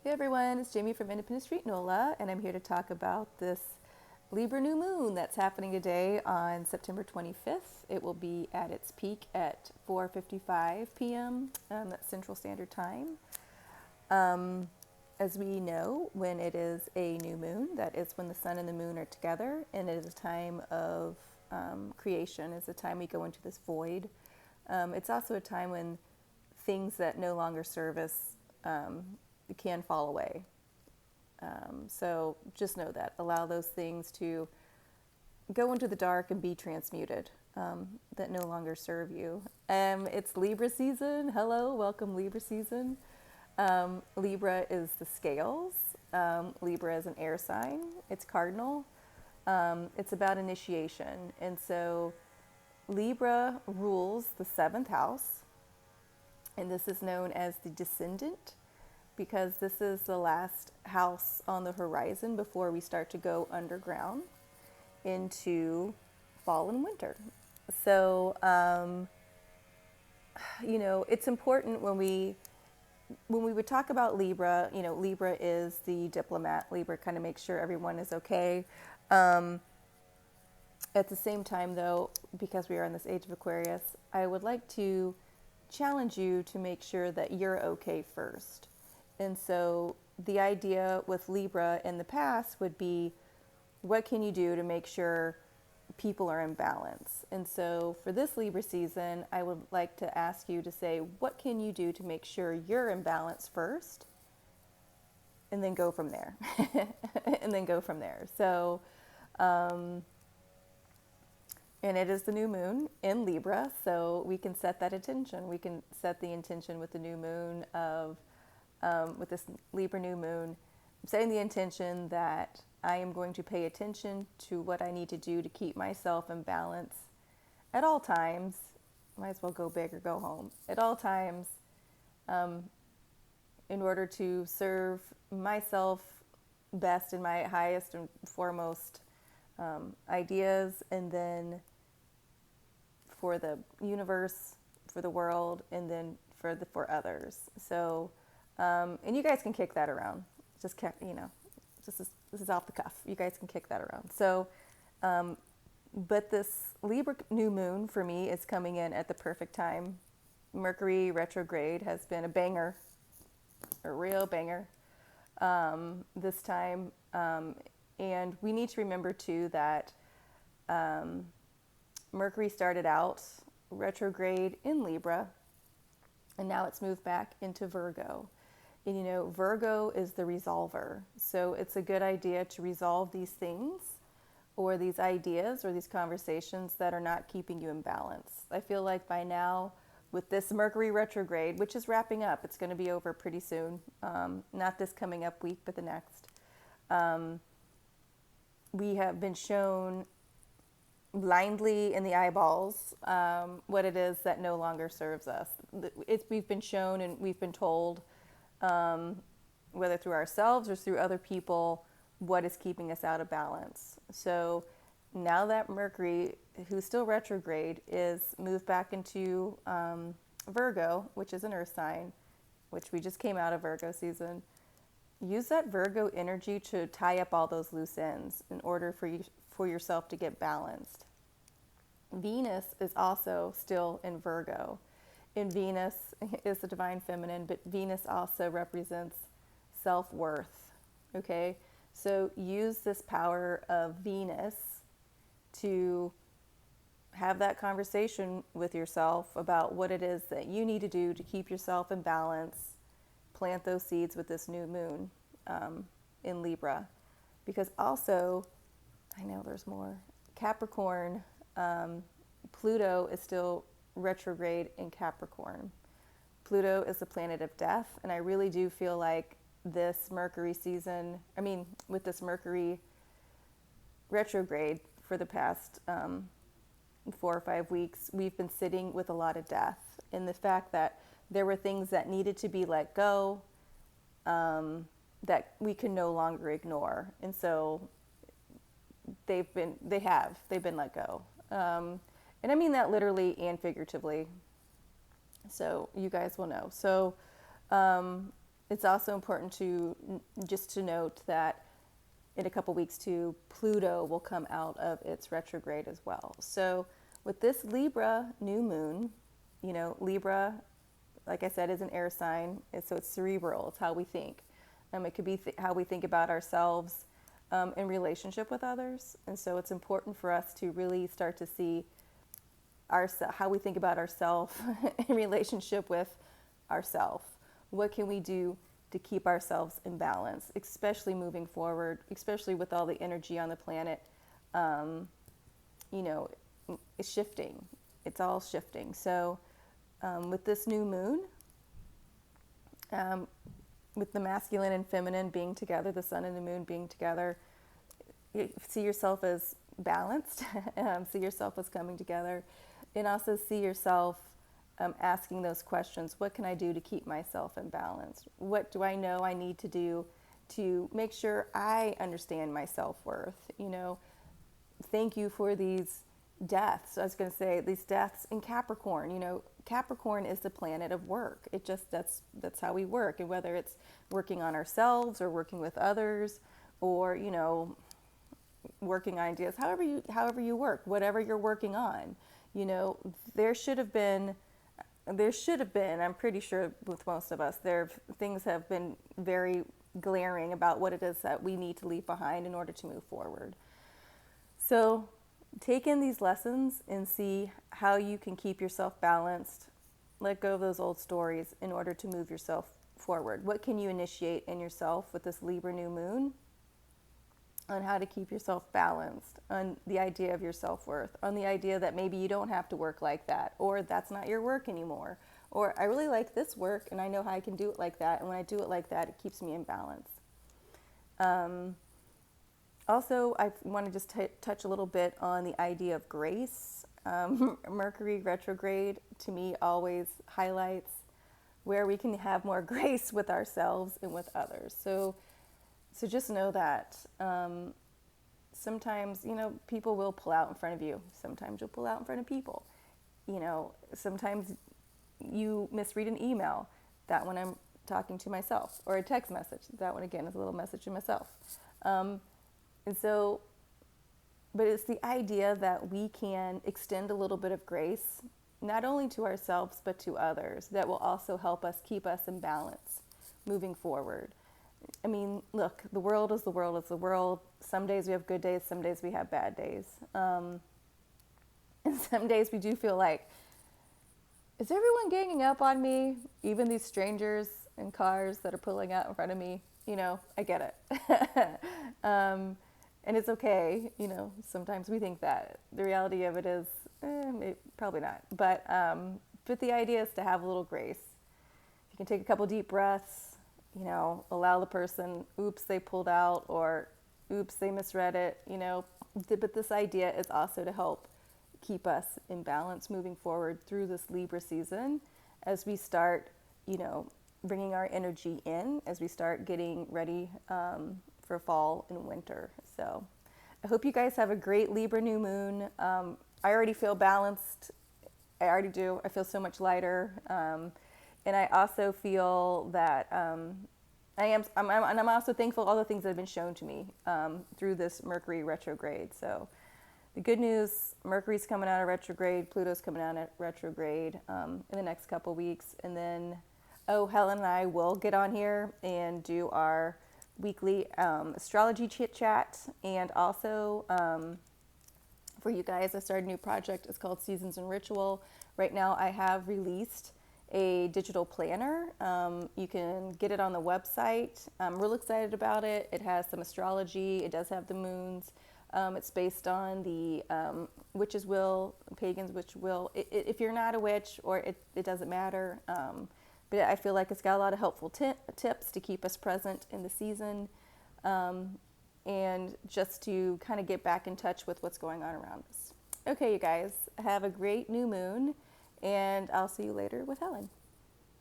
Hey everyone, it's Jamie from Independent Street NOLA, and I'm here to talk about this Libra New Moon that's happening today on September 25th. It will be at its peak at 4:55 p.m. That's Central Standard Time. As we know, when it is a new moon, that is when the sun and the moon are together, and it is a time of creation. It's a time we go into this void. It's also a time when things that no longer serve us can fall away. So just know that. Allow those things to go into the dark and be transmuted that no longer serve you. It's Libra season. Hello, welcome Libra season. Libra is the scales. Libra is an air sign. It's cardinal. It's about initiation. And so Libra rules the seventh house. And this is known as the descendant because this is the last house on the horizon before we start to go underground into fall and winter. So, it's important when we would talk about Libra, Libra is the diplomat. Libra kind of makes sure everyone is okay. At the same time, though, because we are in this age of Aquarius, I would like to challenge you to make sure that you're okay first. And so the idea with Libra in the past would be, what can you do to make sure people are in balance? And so for this Libra season, I would like to ask you to say, what can you do to make sure you're in balance first? And then go from there. So, and it is the new moon in Libra, so we can set that intention. We can set the intention with the new moon of, with this Libra new moon, setting the intention that I am going to pay attention to what I need to do to keep myself in balance at all times. Might as well go big or go home. At all times, in order to serve myself best in my highest and foremost ideas, and then for the universe, for the world, and then for others. So, and you guys can kick that around. Just this is off the cuff. You guys can kick that around. So, but this Libra new moon for me is coming in at the perfect time. Mercury Retrograde has been a banger, a real banger, this time. And we need to remember too that Mercury started out retrograde in Libra, and now it's moved back into Virgo. And Virgo is the resolver. So it's a good idea to resolve these things or these ideas or these conversations that are not keeping you in balance. I feel like by now, with this Mercury retrograde, which is wrapping up, it's going to be over pretty soon. Not this coming up week, but the next. We have been shown blindly in the eyeballs what it is that no longer serves us. We've been shown and we've been told, whether through ourselves or through other people, what is keeping us out of balance. So now that Mercury, who's still retrograde, is moved back into Virgo, which is an earth sign, which we just came out of Virgo season, use that Virgo energy to tie up all those loose ends in order for yourself to get balanced. Venus is also still in Virgo. And Venus is the divine feminine, but Venus also represents self-worth, okay? So use this power of Venus to have that conversation with yourself about what it is that you need to do to keep yourself in balance. Plant those seeds with this new moon in Libra. Because also, I know there's more, Capricorn, Pluto is still retrograde in Capricorn. Pluto is the planet of death, and I really do feel like this Mercury season, with this Mercury retrograde for the past 4 or 5 weeks, we've been sitting with a lot of death, and the fact that there were things that needed to be let go, that we can no longer ignore, and so they've been let go. And I mean that literally and figuratively. So you guys will know. So It's also important to just to note that in a couple weeks too, Pluto will come out of its retrograde as well. So with this Libra new moon, Libra, like I said, is an air sign. So it's cerebral. It's how we think. It could be how we think about ourselves in relationship with others. And so it's important for us to really start to see how we think about ourselves in relationship with ourselves. What can we do to keep ourselves in balance, especially moving forward, especially with all the energy on the planet? It's shifting. It's all shifting. So with this new moon, with the masculine and feminine being together, the sun and the moon being together, see yourself as balanced, see yourself as coming together, and also see yourself asking those questions. What can I do to keep myself in balance? What do I know I need to do to make sure I understand my self-worth? Thank you for these deaths. I was going to say these deaths in Capricorn. Capricorn is the planet of work. That's how we work. And whether it's working on ourselves or working with others, or working on ideas, however you work, whatever you're working on, there should have been, I'm pretty sure with most of us, things have been very glaring about what it is that we need to leave behind in order to move forward. So take in these lessons and see how you can keep yourself balanced. Let go of those old stories in order to move yourself forward. What can you initiate in yourself with this Libra new moon on how to keep yourself balanced, on the idea of your self-worth, on the idea that maybe you don't have to work like that, or that's not your work anymore, or I really like this work and I know how I can do it like that, and when I do it like that, it keeps me in balance. Also, I want to just touch a little bit on the idea of grace. Mercury retrograde, to me, always highlights where we can have more grace with ourselves and with others. So just know that sometimes, people will pull out in front of you. Sometimes you'll pull out in front of people. Sometimes you misread an email. That one I'm talking to myself. Or a text message. That one, again, is a little message to myself. But it's the idea that we can extend a little bit of grace, not only to ourselves, but to others, that will also help us keep us in balance moving forward. I mean, look, the world is the world is the world. Some days we have good days, some days we have bad days. And some days we do feel like, is everyone ganging up on me? Even these strangers in cars that are pulling out in front of me, I get it. And it's okay, sometimes we think that. The reality of it is, probably not. But the idea is to have a little grace. You can take a couple deep breaths, allow the person, oops, they pulled out, or oops, they misread it, But this idea is also to help keep us in balance moving forward through this Libra season as we start, bringing our energy in, as we start getting ready for fall and winter. So I hope you guys have a great Libra new moon. I already feel balanced. I already do. I feel so much lighter. And I also feel that I'm also thankful for all the things that have been shown to me through this Mercury retrograde. So the good news, Mercury's coming out of retrograde, Pluto's coming out of retrograde in the next couple weeks. And then, Helen and I will get on here and do our weekly astrology chit chat. And also for you guys, I started a new project. It's called Seasons and Ritual. Right now I have released a digital planner. You can get it on the website. I'm real excited about it. It has some astrology. It does have the moons. It's based on the witch's will, pagan's witch will. If you're not a witch, or it doesn't matter. But I feel like it's got a lot of helpful tips to keep us present in the season, and just to kind of get back in touch with what's going on around us. Okay, you guys, have a great new moon, and I'll see you later with Helen.